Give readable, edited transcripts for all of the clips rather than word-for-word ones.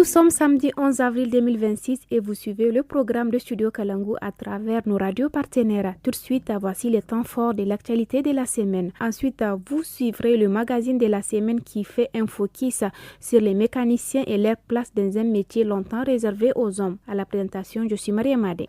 sommes samedi 11 avril 2026 et vous suivez le programme de Studio Kalangu à travers nos radios partenaires. Tout de suite, voici les temps forts de l'actualité de la semaine. Ensuite, vous suivrez le magazine de la semaine qui fait un focus sur les mécaniciens et leur place dans un métier longtemps réservé aux hommes. À la présentation, je suis Maria Madé.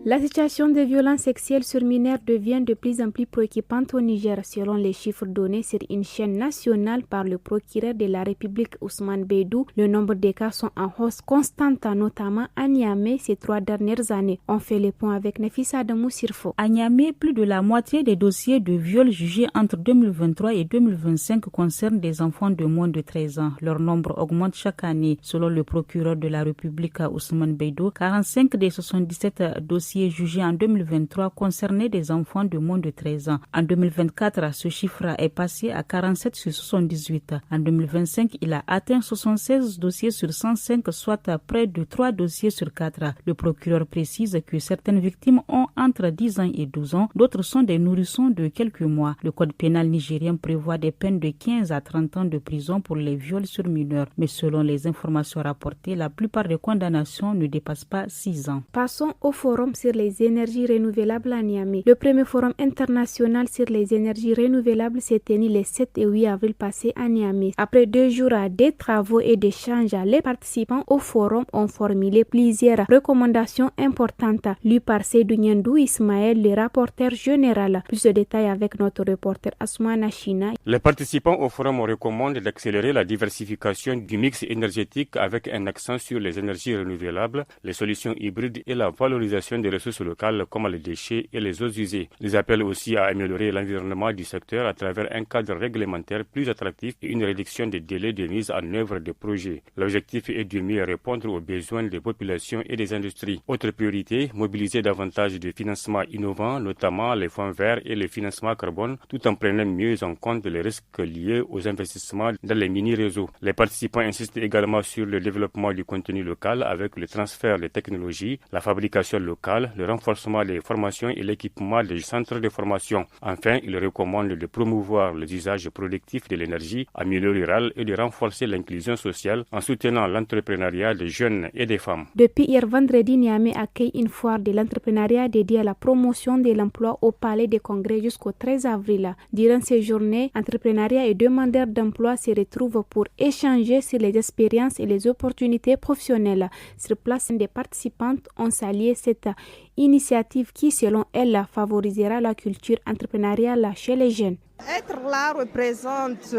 La situation de violences sexuelles sur mineurs devient de plus en plus préoccupante au Niger, selon les chiffres donnés sur une chaîne nationale par le procureur de la République Ousmane Beidou. Le nombre de cas sont en hausse constante, notamment à Niamey ces 3 dernières années. On fait le point avec Nafissa Adamou Sirfo. À Niamey, plus de la moitié des dossiers de viol jugés entre 2023 et 2025 concernent des enfants de moins de 13 ans. Leur nombre augmente chaque année. Selon le procureur de la République Ousmane Beidou, 45 des 77 dossiers jugés en 2023 concernaient des enfants de moins de 13 ans. En 2024, ce chiffre est passé à 47 sur 78. En 2025, il a atteint 76 dossiers sur 105, soit près de 3 dossiers sur 4. Le procureur précise que certaines victimes ont entre 10 ans et 12 ans, d'autres sont des nourrissons de quelques mois. Le code pénal nigérien prévoit des peines de 15 à 30 ans de prison pour les viols sur mineurs. Mais selon les informations rapportées, la plupart des condamnations ne dépassent pas 6 ans. Passons au forum sur les énergies renouvelables à Niamey. Le premier forum international sur les énergies renouvelables s'est tenu les 7 et 8 avril passés à Niamey. Après 2 jours de travaux et d'échanges, les participants au forum ont formulé plusieurs recommandations importantes, lues par Seydou Nyandou Ismaël, le rapporteur général. Plus de détails avec notre reporter Assoumana China. Les participants au forum recommandent d'accélérer la diversification du mix énergétique avec un accent sur les énergies renouvelables, les solutions hybrides et la valorisation des ressources locales comme les déchets et les eaux usées. Ils appellent aussi à améliorer l'environnement du secteur à travers un cadre réglementaire plus attractif et une réduction des délais de mise en œuvre des projets. L'objectif est de mieux répondre aux besoins des populations et des industries. Autre priorité, mobiliser davantage de financements innovants, notamment les fonds verts et les financements carbone, tout en prenant mieux en compte les risques liés aux investissements dans les mini-réseaux. Les participants insistent également sur le développement du contenu local avec le transfert des technologies, la fabrication locale, le renforcement des formations et l'équipement des centres de formation. Enfin, il recommande de promouvoir les usages productifs de l'énergie en milieu rural et de renforcer l'inclusion sociale en soutenant l'entrepreneuriat des jeunes et des femmes. Depuis hier vendredi, Niamey accueille une foire de l'entrepreneuriat dédiée à la promotion de l'emploi au Palais des Congrès jusqu'au 13 avril. Durant ces journées, entrepreneuriat et demandeurs d'emploi se retrouvent pour échanger sur les expériences et les opportunités professionnelles. Sur place, des participantes ont salué cette initiative qui, selon elle, favorisera la culture entrepreneuriale chez les jeunes. Être là représente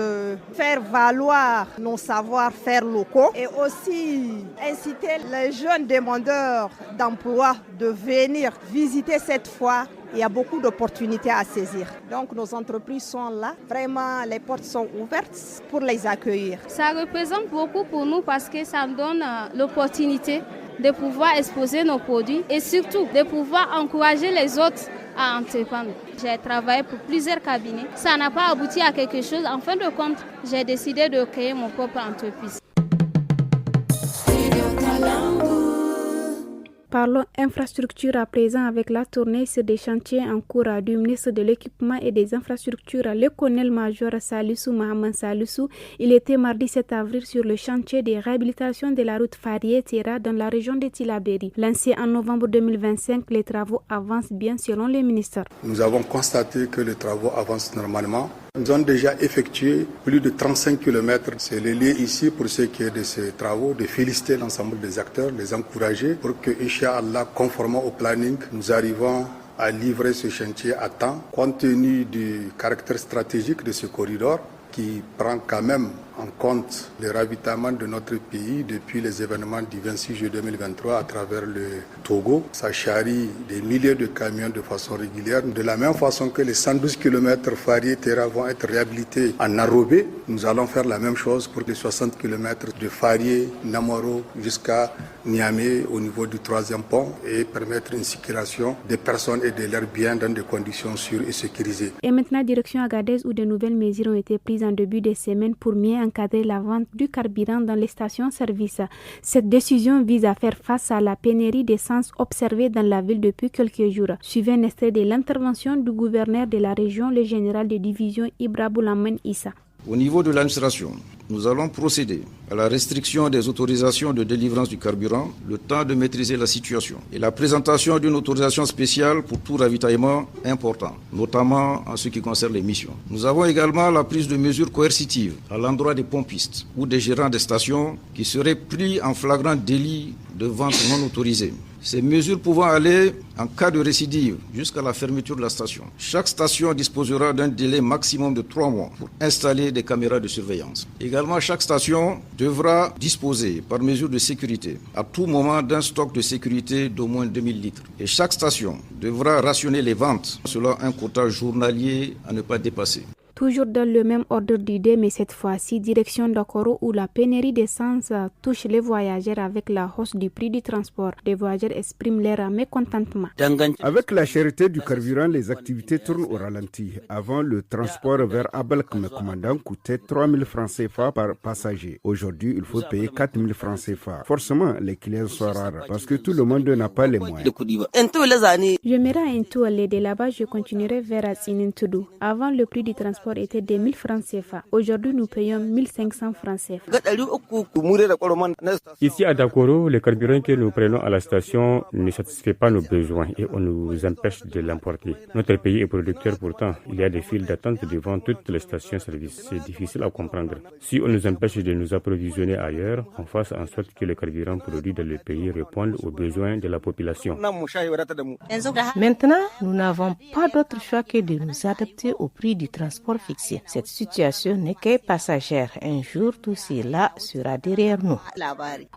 faire valoir nos savoir-faire locaux et aussi inciter les jeunes demandeurs d'emploi de venir visiter cette foire. Il y a beaucoup d'opportunités à saisir. Donc nos entreprises sont là. Vraiment, les portes sont ouvertes pour les accueillir. Ça représente beaucoup pour nous parce que ça nous donne l'opportunité de pouvoir exposer nos produits et surtout de pouvoir encourager les autres à entreprendre. J'ai travaillé pour plusieurs cabinets. Ça n'a pas abouti à quelque chose. En fin de compte, j'ai décidé de créer mon propre entreprise. Parlons infrastructure à présent avec la tournée sur des chantiers en cours du ministre de l'Équipement et des Infrastructures, le colonel-major Salissou Mohamed Salissou. Il était mardi 7 avril sur le chantier de réhabilitation de la route Farié-Terra dans la région de Tillabéri. Lancé en novembre 2025, les travaux avancent bien selon le ministre. Nous avons constaté que les travaux avancent normalement. Nous avons déjà effectué plus de 35 km. C'est le lieu ici pour ce qui est de ces travaux, de féliciter l'ensemble des acteurs, les encourager pour que, Inch'Allah, conformément au planning, nous arrivons à livrer ce chantier à temps, compte tenu du caractère stratégique de ce corridor qui prend quand même en compte le ravitaillement de notre pays depuis les événements du 26 juillet 2023 à travers le Togo. Ça charrie des milliers de camions de façon régulière. De la même façon que les 112 km Farié-Terra vont être réhabilités en enrobé, nous allons faire la même chose pour les 60 km de Farié-Namoro jusqu'à Niamey au niveau du 3e pont et permettre une circulation des personnes et de leurs biens dans des conditions sûres et sécurisées. Et maintenant, direction Agadez où de nouvelles mesures ont été prises en début de semaine pour mieux encadrer la vente du carburant dans les stations-service. Cette décision vise à faire face à la pénurie d'essence observée dans la ville depuis quelques jours. Suivez un extrait de l'intervention du gouverneur de la région, le général de division Ibra Boulamen Issa. Au niveau de l'administration, nous allons procéder à la restriction des autorisations de délivrance du carburant, le temps de maîtriser la situation, et la présentation d'une autorisation spéciale pour tout ravitaillement important, notamment en ce qui concerne les missions. Nous avons également la prise de mesures coercitives à l'endroit des pompistes ou des gérants des stations qui seraient pris en flagrant délit de vente non autorisée. Ces mesures pouvant aller, en cas de récidive, jusqu'à la fermeture de la station. Chaque station disposera d'un délai maximum de 3 mois pour installer des caméras de surveillance. Également, chaque station devra disposer, par mesure de sécurité, à tout moment d'un stock de sécurité d'au moins 2000 litres. Et chaque station devra rationner les ventes selon un quota journalier à ne pas dépasser. Toujours dans le même ordre d'idée, mais cette fois-ci, direction d'Okoro où la pénurie d'essence touche les voyageurs avec la hausse du prix du transport. Les voyageurs expriment leur mécontentement. Avec la cherté du carburant, les activités tournent au ralenti. Avant, le transport vers Abalk-Mekoumandam coûtait 3 000 francs CFA par passager. Aujourd'hui, il faut payer 4 000 francs CFA. Forcément, les clients sont rares parce que tout le monde n'a pas les moyens. Je me rends à Ntoualé. De là-bas, je continuerai vers Atsinintoudou. Avant, le prix du transport était de 1000 francs CFA. Aujourd'hui, nous payons 1500 francs CFA. Ici à Dakoro, le carburant que nous prenons à la station ne satisfait pas nos besoins et on nous empêche de l'importer. Notre pays est producteur pourtant. Il y a des files d'attente devant toutes les stations-service. C'est difficile à comprendre. Si on nous empêche de nous approvisionner ailleurs, on fasse en sorte que le carburant produit dans le pays réponde aux besoins de la population. Maintenant, nous n'avons pas d'autre choix que de nous adapter au prix du transport fixé. Cette situation n'est que passagère. Un jour, tout cela sera derrière nous.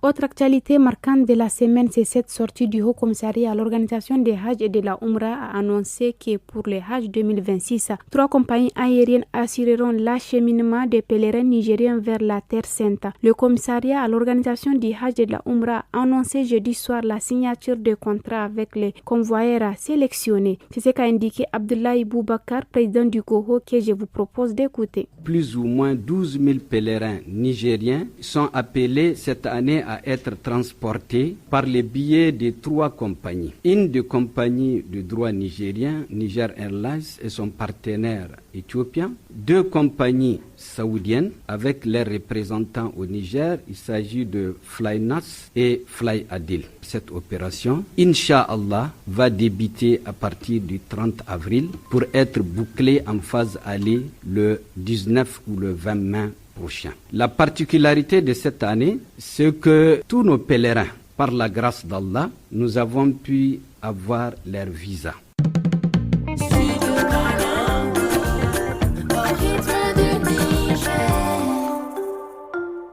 Autre actualité marquante de la semaine, c'est cette sortie du Haut Commissariat à l'organisation des Hajj et de la Umrah a annoncé que pour les Hajj 2026, 3 compagnies aériennes assureront l'acheminement des pèlerins nigériens vers la Terre Sainte. Le commissariat à l'organisation du Hajj et de la Umrah a annoncé jeudi soir la signature de contrat avec les convoyeurs sélectionnés. C'est ce qu'a indiqué Abdoulaye Boubacar, président du COHO, que je vous propose d'écouter. Plus ou moins 12 000 pèlerins nigériens sont appelés cette année à être transportés par les billets de 3 compagnies. Une des compagnies de droit nigérien, Niger Airlines et son partenaire éthiopien. 2 compagnies saoudiennes avec leurs représentants au Niger. Il s'agit de Flynas et Flyadil. Cette opération, Inch'Allah, va débuter à partir du 30 avril pour être bouclée en phase aller le 19 ou le 20 mai prochain. La particularité de cette année, c'est que tous nos pèlerins, par la grâce d'Allah, nous avons pu avoir leur visa.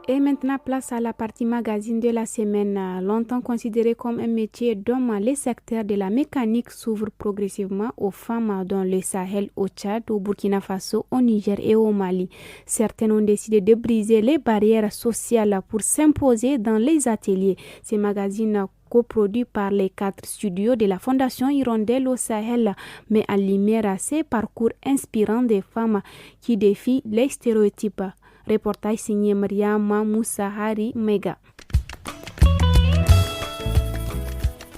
Et maintenant, place à la partie magazine de la semaine. Longtemps considéré comme un métier d'homme, les secteurs de la mécanique s'ouvrent progressivement aux femmes dans le Sahel, au Tchad, au Burkina Faso, au Niger et au Mali. Certaines ont décidé de briser les barrières sociales pour s'imposer dans les ateliers. Ces magazines coproduit par les 4 studios de la Fondation Hirondelle au Sahel, met en lumière ces parcours inspirants des femmes qui défient les stéréotypes. Reportage signé Mariama Moussahari Mega.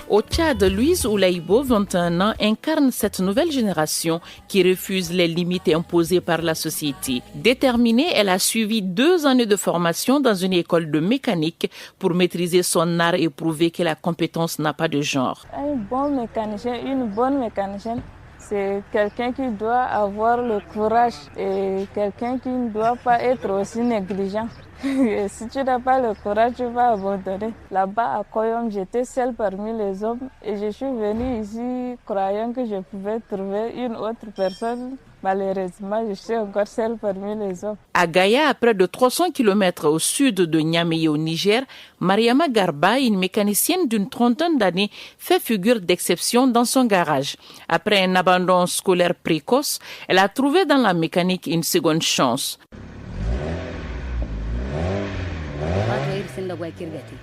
Au Tchad, Louise Oulaïbo, 21 ans, incarne cette nouvelle génération qui refuse les limites imposées par la société. Déterminée, elle a suivi 2 années de formation dans une école de mécanique pour maîtriser son art et prouver que la compétence n'a pas de genre. Un bon mécanicien, une bonne mécanicienne, c'est quelqu'un qui doit avoir le courage et quelqu'un qui ne doit pas être aussi négligent. Si tu n'as pas le courage, tu vas abandonner. Là-bas à Koyom, j'étais seule parmi les hommes et je suis venue ici croyant que je pouvais trouver une autre personne. Malheureusement, je suis encore seule parmi les hommes. À Gaïa, à près de 300 km au sud de Niamey au Niger, Mariama Garba, une mécanicienne d'une 30aine d'années, fait figure d'exception dans son garage. Après un abandon scolaire précoce, elle a trouvé dans la mécanique une seconde chance.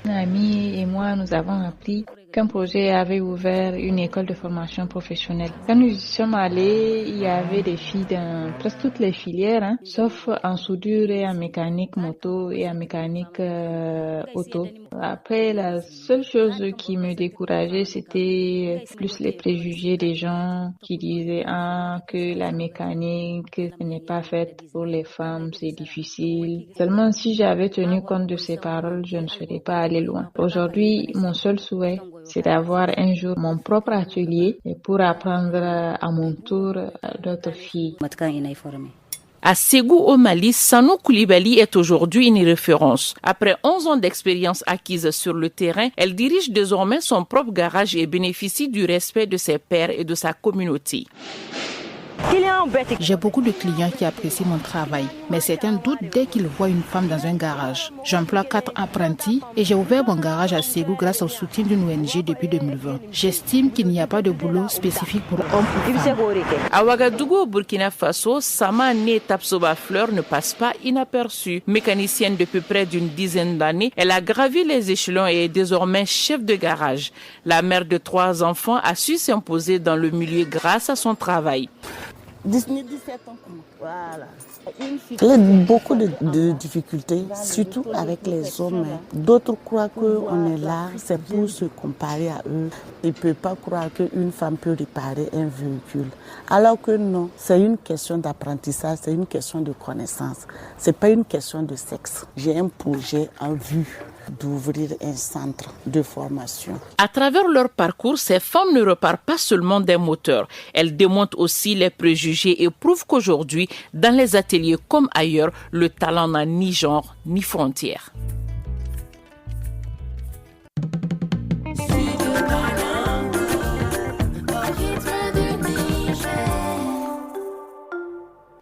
Un ami et moi, nous avons appris qu'un projet avait ouvert une école de formation professionnelle. Quand nous y sommes allés, il y avait des filles dans presque toutes les filières, sauf en soudure et en mécanique moto et en mécanique auto. Après, la seule chose qui me décourageait, c'était plus les préjugés des gens qui disaient que la mécanique n'est pas faite pour les femmes, c'est difficile. Seulement si j'avais tenu compte de ces paroles, je ne serais pas allée loin. Aujourd'hui, mon seul souhait, c'est d'avoir un jour mon propre atelier et pour apprendre à mon tour d'autres filles. À Ségou au Mali, Sanou Koulibaly est aujourd'hui une référence. Après 11 ans d'expérience acquise sur le terrain, elle dirige désormais son propre garage et bénéficie du respect de ses pairs et de sa communauté. J'ai beaucoup de clients qui apprécient mon travail, mais certains doutent dès qu'ils voient une femme dans un garage. J'emploie 4 apprentis et j'ai ouvert mon garage à Ségou grâce au soutien d'une ONG depuis 2020. J'estime qu'il n'y a pas de boulot spécifique pour hommes ou femmes. À Ouagadougou, au Burkina Faso, Samane Tapsoba Fleur ne passe pas inaperçue. Mécanicienne depuis près d'une dizaine d'années, elle a gravi les échelons et est désormais chef de garage. La mère de 3 enfants a su s'imposer dans le milieu grâce à son travail. 17 ans. Voilà. Il y a beaucoup de difficultés, surtout avec les hommes. D'autres croient qu'on est là, c'est pour se comparer à eux. Ils ne peuvent pas croire qu'une femme peut réparer un véhicule. Alors que non, c'est une question d'apprentissage, c'est une question de connaissance. Ce n'est pas une question de sexe. J'ai un projet en vue d'ouvrir un centre de formation. À travers leur parcours, ces femmes ne repartent pas seulement des moteurs. Elles démontent aussi les préjugés et prouvent qu'aujourd'hui, dans les ateliers comme ailleurs, le talent n'a ni genre ni frontières.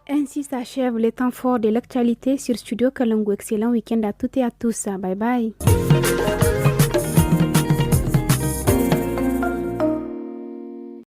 Ainsi s'achève le temps fort de l'actualité sur Studio Kalangu. Excellent week-end à toutes et à tous. Bye bye.